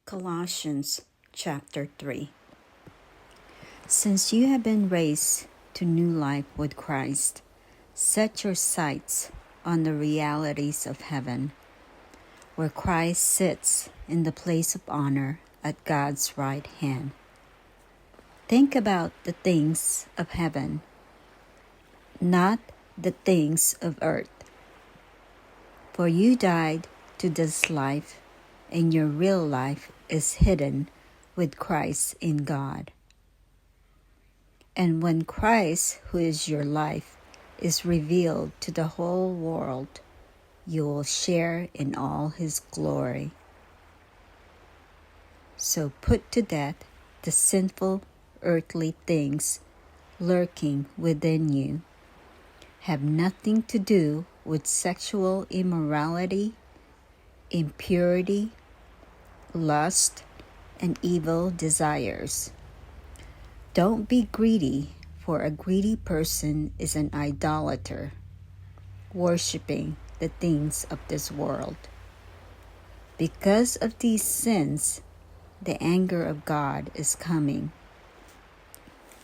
Colossians chapter 3. Since you have been raised to new life with Christ, set your sights on the realities of heaven, where Christ sits in the place of honor at God's right hand. Think about the things of heaven, not the things of earth. For you died to this life, and your real life is hidden with Christ in God. And when Christ, who is your life, is revealed to the whole world, you will share in all his glory. So put to death the sinful earthly things lurking within you. Have nothing to do with sexual immorality, impurity, lust, and evil desires. Don't be greedy, for a greedy person is an idolater, worshiping the things of this world. Because of these sins, the anger of God is coming.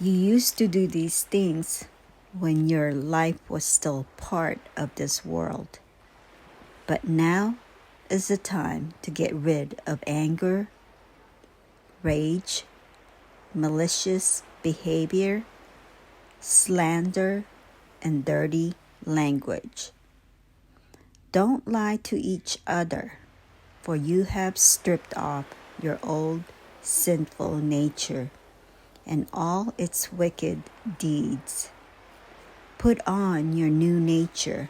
You used to do these things when your life was still part of this world. But now is the time to get rid of anger, rage, malicious behavior, slander, and dirty language. Don't lie to each other, for you have stripped off your old sinful nature and all its wicked deeds. Put on your new nature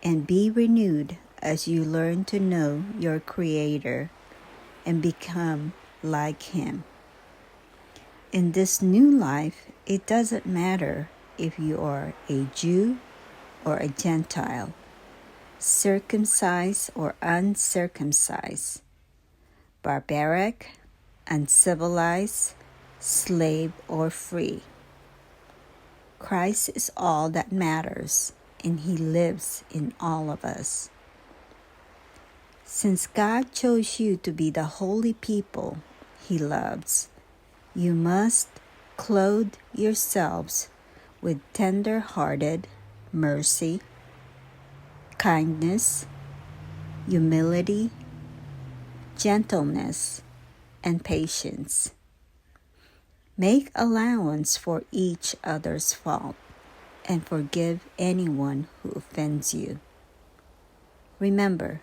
and be renewed as you learn to know your Creator and become like Him. In this new life, it doesn't matter if you are a Jew or a Gentile, circumcised or uncircumcised, barbaric, uncivilized, slave or free. Christ is all that matters, and He lives in all of us. Since God chose you to be the holy people He loves, you must clothe yourselves with tender-hearted mercy, kindness, humility, gentleness, and patience. Make allowance for each other's fault and forgive anyone who offends you. Remember,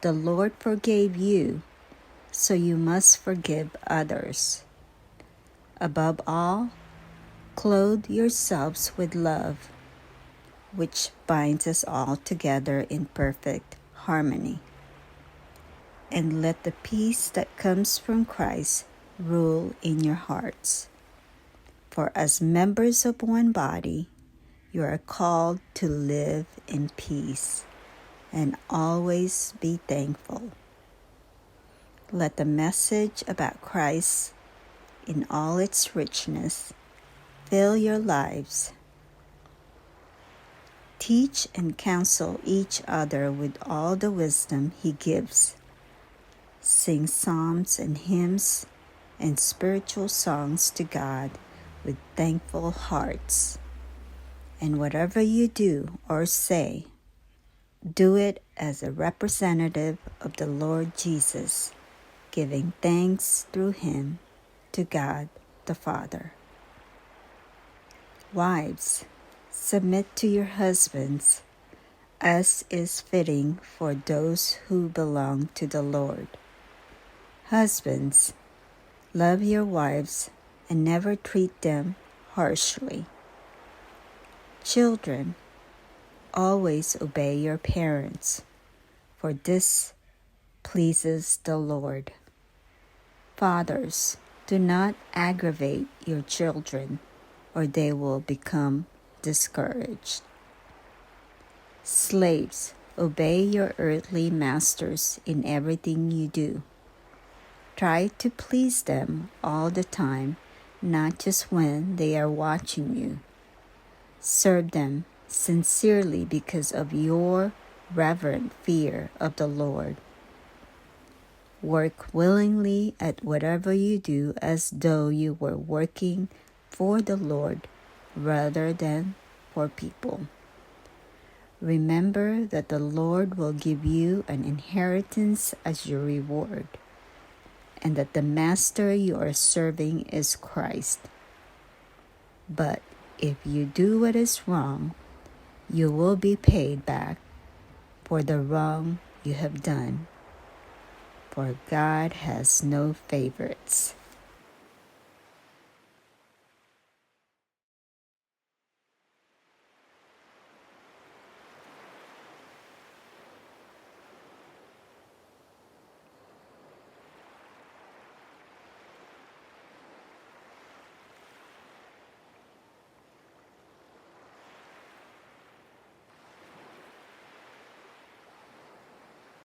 the Lord forgave you, so you must forgive others. Above all, clothe yourselves with love, which binds us all together in perfect harmony. And let the peace that comes from Christ rule in your hearts. For as members of one body, you are called to live in peace and always be thankful. Let the message about Christ in all its richness fill your lives. Teach and counsel each other with all the wisdom He gives. Sing psalms and hymns and spiritual songs to God with thankful hearts. And whatever you do or say, do it as a representative of the Lord Jesus, giving thanks through Him to God the Father. Wives, submit to your husbands, as is fitting for those who belong to the Lord. Husbands, love your wives and never treat them harshly. Children, always obey your parents, for this pleases the Lord. Fathers, do not aggravate your children, or they will become discouraged. Slaves, obey your earthly masters in everything you do. Try to please them all the time, not just when they are watching you. Serve them sincerely because of your reverent fear of the Lord. Work willingly at whatever you do as though you were working for the Lord rather than for people. Remember that the Lord will give you an inheritance as your reward, and that the master you are serving is Christ. But if you do what is wrong, you will be paid back for the wrong you have done. For God has no favorites.